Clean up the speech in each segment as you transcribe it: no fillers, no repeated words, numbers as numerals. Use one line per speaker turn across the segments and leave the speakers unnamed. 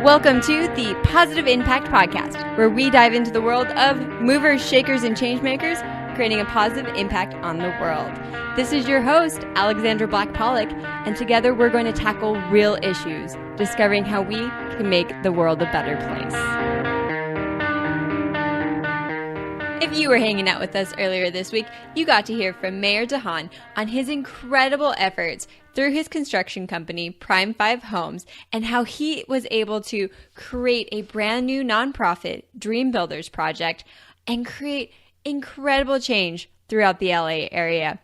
Welcome to the Positive Impact Podcast, where we dive into the world of movers, shakers, and changemakers, creating a positive impact on the world. This is your host, Alexandra Black-Pollock, and together we're going to tackle real issues, discovering how we can make the world a better place. If you were hanging out with us earlier this week, you got to hear from Mayor Dahan on his incredible efforts through his construction company, Prime 5 Homes, and how he was able to create a brand new nonprofit, Dream Builders Project, and create incredible change throughout the LA area.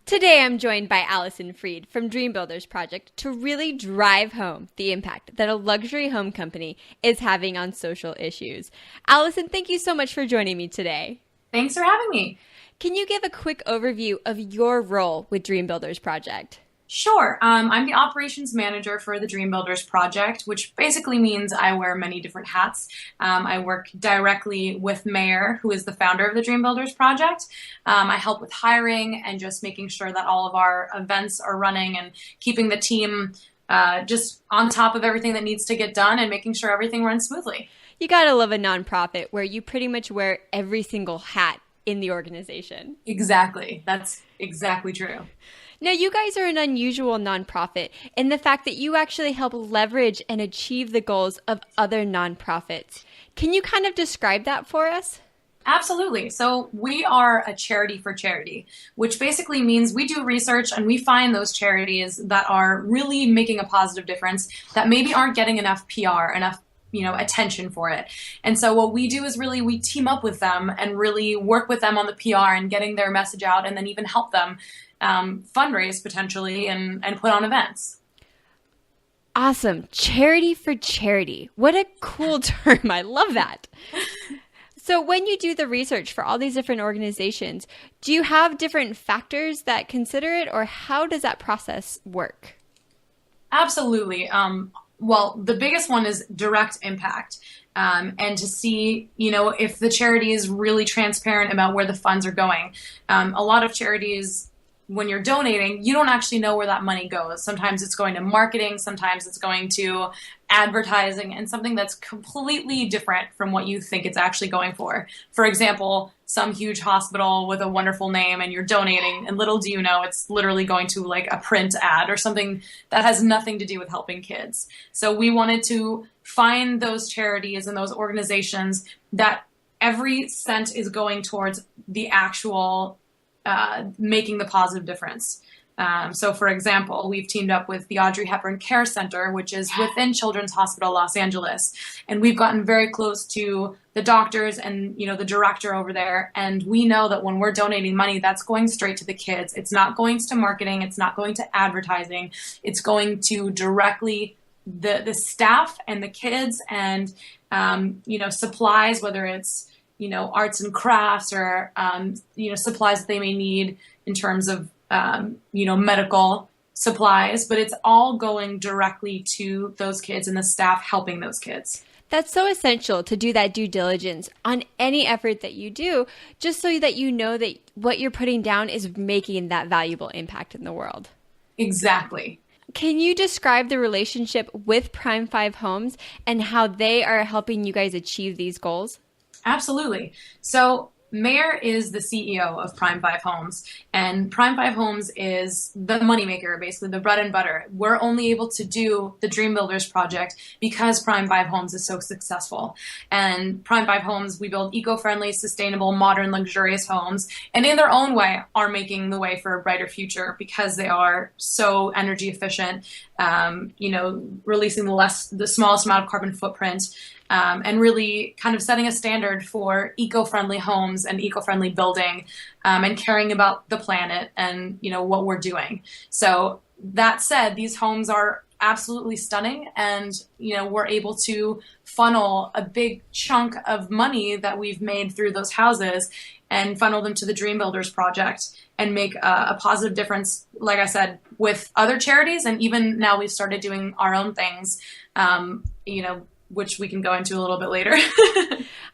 Today, I'm joined by Alison Freed from Dream Builders Project to really drive home the impact that a luxury home company is having on social issues. Alison, thank you so much for joining me today.
Thanks for having me.
Can you give a quick overview of your role with Dream Builders Project?
Sure. I'm the operations manager for the Dream Builders Project, which basically means I wear many different hats. I work directly with Mayor, who is the founder of the Dream Builders Project. I help with hiring and just making sure that all of our events are running and keeping the team just on top of everything that needs to get done and making sure everything runs smoothly.
You gotta love a nonprofit where you pretty much wear every single hat in the organization.
Exactly. That's exactly true.
Now, you guys are an unusual nonprofit in the fact that you actually help leverage and achieve the goals of other nonprofits. Can you kind of describe that for us?
Absolutely. So we are a charity for charity, which basically means we do research and we find those charities that are really making a positive difference that maybe aren't getting enough PR, enough attention for it. And so what we do is really we team up with them and really work with them on the PR and getting their message out, and then even help them fundraise potentially and put on events.
Awesome. Charity for charity. What a cool term. I love that. So when you do the research for all these different organizations, do you have different factors that consider it, or how does that process work?
Absolutely. Well, the biggest one is direct impact. And to see, if the charity is really transparent about where the funds are going. A lot of charities, when you're donating, you don't actually know where that money goes. Sometimes it's going to marketing, sometimes it's going to advertising, and something that's completely different from what you think it's actually going for. For example, some huge hospital with a wonderful name and you're donating, and little do you know, it's literally going to like a print ad or something that has nothing to do with helping kids. So we wanted to find those charities and those organizations that every cent is going towards the actual making the positive difference. So for example, we've teamed up with the Audrey Hepburn Care Center, which is within Children's Hospital Los Angeles. And we've gotten very close to the doctors and, the director over there. And we know that when we're donating money, that's going straight to the kids. It's not going to marketing. It's not going to advertising. It's going to directly the staff and the kids and, supplies, whether it's arts and crafts or, supplies that they may need in terms of, medical supplies, but it's all going directly to those kids and the staff helping those kids.
That's so essential to do that due diligence on any effort that you do, just so that you know that what you're putting down is making that valuable impact in the world.
Exactly.
Can you describe the relationship with Prime 5 Homes and how they are helping you guys achieve these goals?
Absolutely. So Mayor is the CEO of Prime 5 Homes, and Prime 5 Homes is the moneymaker, basically the bread and butter. We're only able to do the Dream Builders Project because Prime 5 Homes is so successful. And Prime 5 Homes, we build eco-friendly, sustainable, modern, luxurious homes, and in their own way are making the way for a brighter future because they are so energy efficient, releasing the smallest amount of carbon footprint. And really kind of setting a standard for eco-friendly homes and eco-friendly building, and caring about the planet and, what we're doing. So that said, these homes are absolutely stunning, and, we're able to funnel a big chunk of money that we've made through those houses and funnel them to the Dream Builders Project and make a positive difference, like I said, with other charities. And even now we've started doing our own things, which we can go into a little bit later.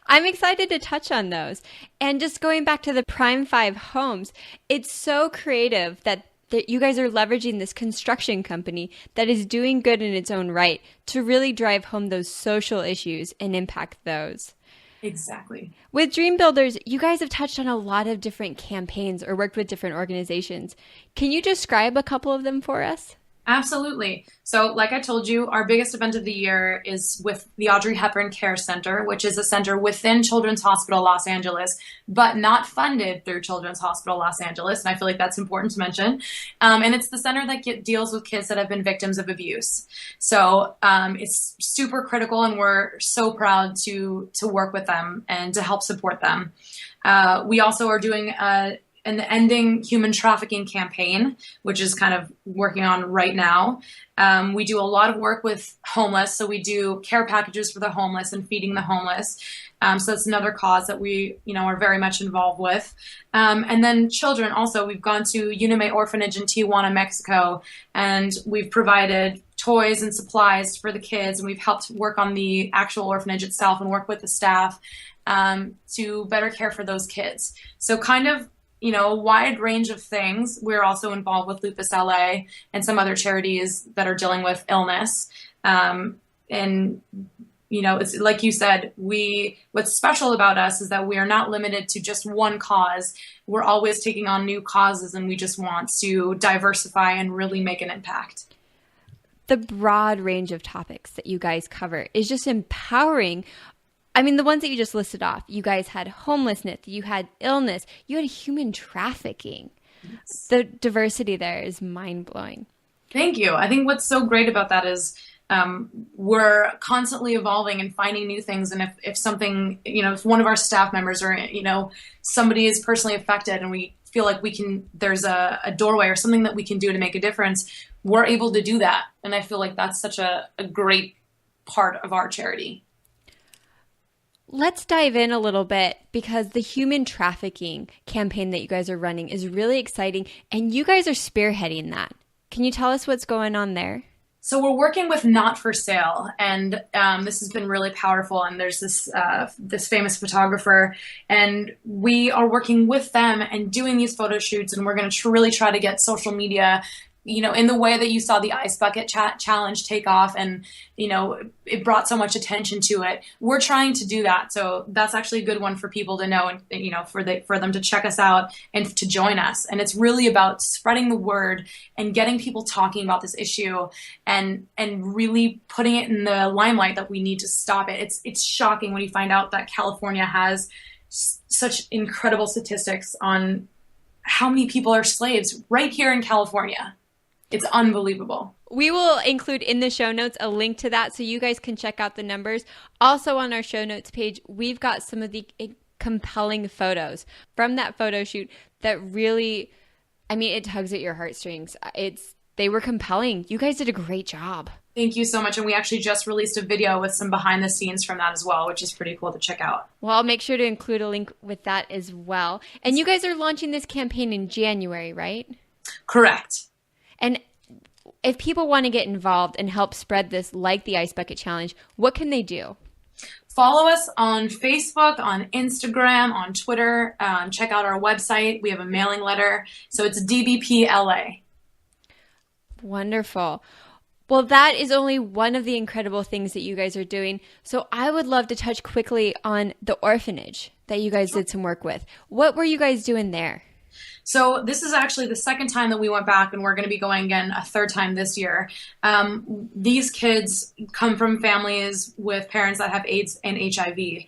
I'm excited to touch on those. And just going back to the Prime 5 Homes, it's so creative that that you guys are leveraging this construction company that is doing good in its own right to really drive home those social issues and impact those.
Exactly.
With Dream Builders, you guys have touched on a lot of different campaigns or worked with different organizations. Can you describe a couple of them for us?
Absolutely. So like I told you, our biggest event of the year is with the Audrey Hepburn Care Center, which is a center within Children's Hospital Los Angeles, but not funded through Children's Hospital Los Angeles. And I feel like that's important to mention. And it's the center that deals with kids that have been victims of abuse. So it's super critical, and we're so proud to work with them and to help support them. We also are doing an Ending Human Trafficking campaign, which is kind of working on right now. We do a lot of work with homeless. So we do care packages for the homeless and feeding the homeless. So that's another cause that we, are very much involved with. And then children also, we've gone to Unime Orphanage in Tijuana, Mexico, and we've provided toys and supplies for the kids. And we've helped work on the actual orphanage itself and work with the staff to better care for those kids. So kind of, a wide range of things. We're also involved with Lupus LA and some other charities that are dealing with illness. It's like you said, what's special about us is that we are not limited to just one cause. We're always taking on new causes, and we just want to diversify and really make an impact.
The broad range of topics that you guys cover is just empowering. I mean, the ones that you just listed off, you guys had homelessness, you had illness, you had human trafficking. Yes. The diversity there is mind-blowing.
Thank you. I think what's so great about that is we're constantly evolving and finding new things. And if something, if one of our staff members or, somebody is personally affected and we feel like there's a doorway or something that we can do to make a difference, we're able to do that. And I feel like that's such a great part of our charity.
Let's dive in a little bit, because the human trafficking campaign that you guys are running is really exciting, and you guys are spearheading that. Can you tell us what's going on there?
So we're working with Not for Sale, and this has been really powerful. And there's this famous photographer, and we are working with them and doing these photo shoots, and we're going to really try to get social media in the way that you saw the Ice Bucket Challenge take off, and, it brought so much attention to it. We're trying to do that. So that's actually a good one for people to know, and, for them to check us out and to join us. And it's really about spreading the word and getting people talking about this issue and really putting it in the limelight that we need to stop it. It's shocking when you find out that California has such incredible statistics on how many people are slaves right here in California. It's unbelievable.
We will include in the show notes a link to that so you guys can check out the numbers. Also on our show notes page, we've got some of the compelling photos from that photo shoot that really, it tugs at your heartstrings. They were compelling. You guys did a great job.
Thank you so much. And we actually just released a video with some behind the scenes from that as well, which is pretty cool to check out.
Well, I'll make sure to include a link with that as well. And you guys are launching this campaign in January, right?
Correct.
And if people want to get involved and help spread this, like the Ice Bucket Challenge, what can they do?
Follow us on Facebook, on Instagram, on Twitter. Check out our website. We have a mailing letter. So it's DBPLA.
Wonderful. Well, that is only one of the incredible things that you guys are doing. So I would love to touch quickly on the orphanage that you guys did some work with. What were you guys doing there?
So this is actually the second time that we went back, and we're going to be going again a third time this year. These kids come from families with parents that have AIDS and HIV.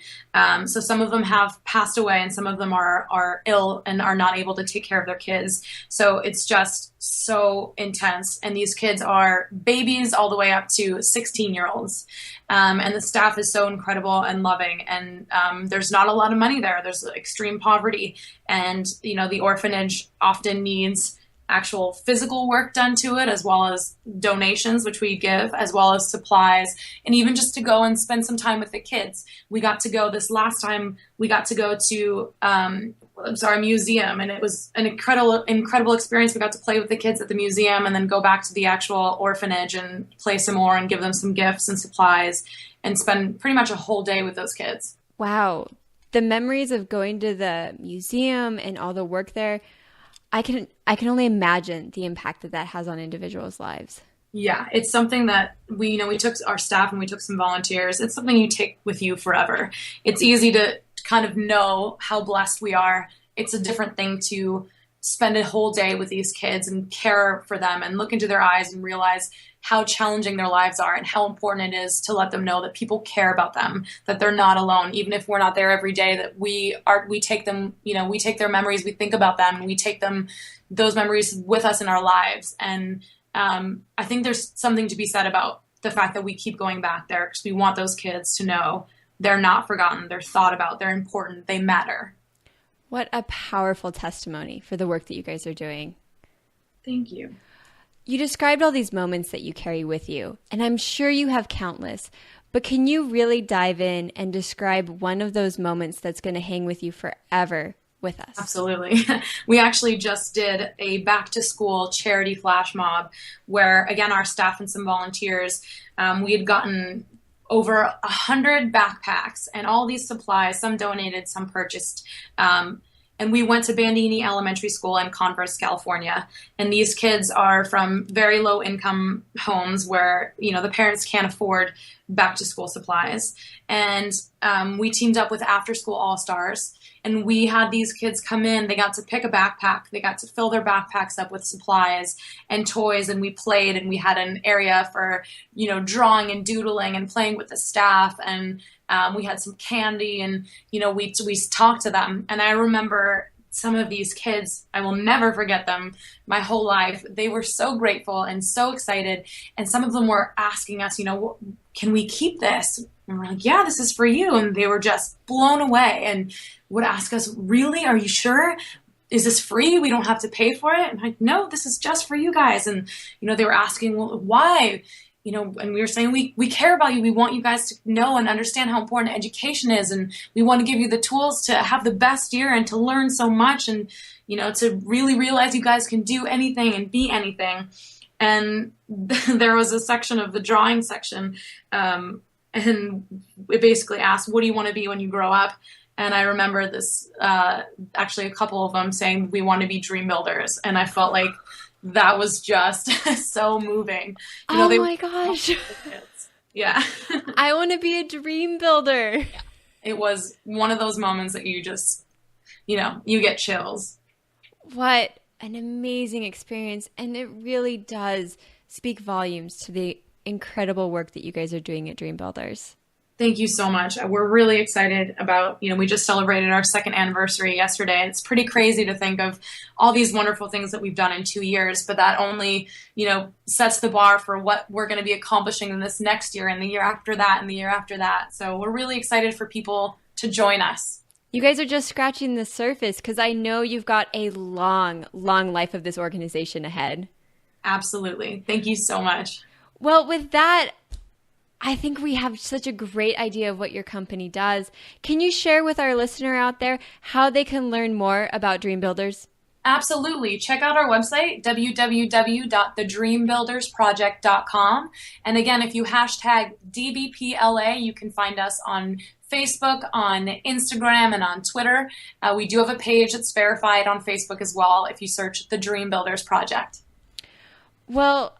So some of them have passed away, and some of them are ill and are not able to take care of their kids. So it's just so intense. And these kids are babies all the way up to 16-year-olds. And the staff is so incredible and loving. And there's not a lot of money there. There's extreme poverty. And, the orphanage often needs actual physical work done to it, as well as donations, which we give, as well as supplies, and even just to go and spend some time with the kids. We got to go this last time, we got to go to a museum, and it was an incredible experience. We got to play with the kids at the museum and then go back to the actual orphanage and play some more and give them some gifts and supplies and spend pretty much a whole day with those kids.
Wow. The memories of going to the museum and all the work there, I can only imagine the impact that that has on individuals' lives.
Yeah, it's something that we took our staff and we took some volunteers. It's something you take with you forever. It's easy to kind of know how blessed we are. It's a different thing to spend a whole day with these kids and care for them and look into their eyes and realize how challenging their lives are and how important it is to let them know that people care about them, that they're not alone, even if we're not there every day, that we take them, we take their memories, we think about them, and we take those memories with us in our lives. And I think there's something to be said about the fact that we keep going back there because we want those kids to know they're not forgotten, they're thought about, they're important, they matter.
What a powerful testimony for the work that you guys are doing.
Thank you.
You described all these moments that you carry with you, and I'm sure you have countless, but can you really dive in and describe one of those moments that's going to hang with you forever with us?
Absolutely. We actually just did a back to school charity flash mob where, again, our staff and some volunteers, we had gotten over 100 backpacks and all these supplies, some donated, some purchased. And we went to Bandini Elementary School in Converse, California. And these kids are from very low income homes where, the parents can't afford back to school supplies. And we teamed up with After School All-Stars. And we had these kids come in, they got to pick a backpack, they got to fill their backpacks up with supplies and toys, and we played, and we had an area for, drawing and doodling and playing with the staff, and we had some candy, and, we talked to them. And I remember some of these kids, I will never forget them my whole life. They were so grateful and so excited, and some of them were asking us, can we keep this? And we're like, yeah, this is for you. And they were just blown away and would ask us, really? Are you sure? Is this free? We don't have to pay for it? And I'm like, no, this is just for you guys. And, they were asking, well, why? And we were saying, we care about you. We want you guys to know and understand how important education is. And we want to give you the tools to have the best year and to learn so much and, to really realize you guys can do anything and be anything. And there was a section of the drawing section, and it basically asked, what do you want to be when you grow up? And I remember this, actually a couple of them saying, we want to be dream builders. And I felt like that was just so moving.
My gosh.
Yeah.
I want to be a dream builder.
Yeah. It was one of those moments that you just, you get chills.
What an amazing experience. And it really does speak volumes to the incredible work that you guys are doing at Dream Builders.
Thank you so much. We're really excited about, we just celebrated our 2nd anniversary yesterday. And it's pretty crazy to think of all these wonderful things that we've done in 2 years, but that only, sets the bar for what we're going to be accomplishing in this next year and the year after that and the year after that. So we're really excited for people to join us.
You guys are just scratching the surface because I know you've got a long, long life of this organization ahead.
Absolutely. Thank you so much.
Well, with that, I think we have such a great idea of what your company does. Can you share with our listener out there how they can learn more about Dream Builders?
Absolutely. Check out our website, www.thedreambuildersproject.com. And again, if you hashtag DBPLA, you can find us on Facebook, on Instagram, and on Twitter. We do have a page that's verified on Facebook as well if you search The Dream Builders Project.
Well,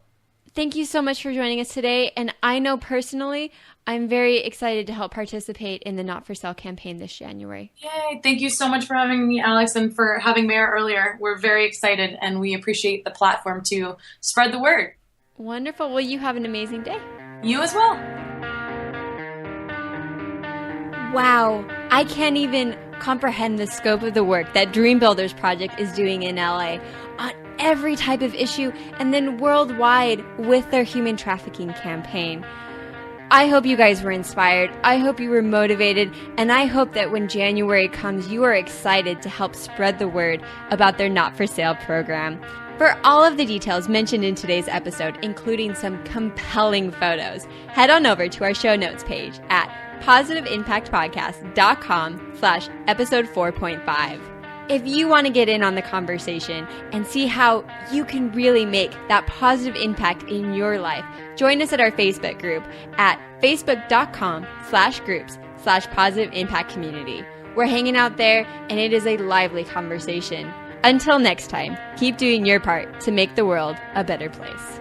thank you so much for joining us today. And I know personally, I'm very excited to help participate in the Not for Sale campaign this January.
Yay. Thank you so much for having me, Alex, and for having Mayor earlier. We're very excited, and we appreciate the platform to spread the word.
Wonderful. Well, you have an amazing day.
You as well.
Wow. I can't even comprehend the scope of the work that Dream Builders Project is doing in LA on every type of issue and then worldwide with their human trafficking campaign. I hope you guys were inspired. I hope you were motivated. And I hope that when January comes, you are excited to help spread the word about their Not for Sale program. For all of the details mentioned in today's episode, including some compelling photos, head on over to our show notes page at positiveimpactpodcast.com/episode 4.5. If you want to get in on the conversation and see how you can really make that positive impact in your life, join us at our Facebook group at facebook.com/groups/positive impact community. We're hanging out there and it is a lively conversation. Until next time, keep doing your part to make the world a better place.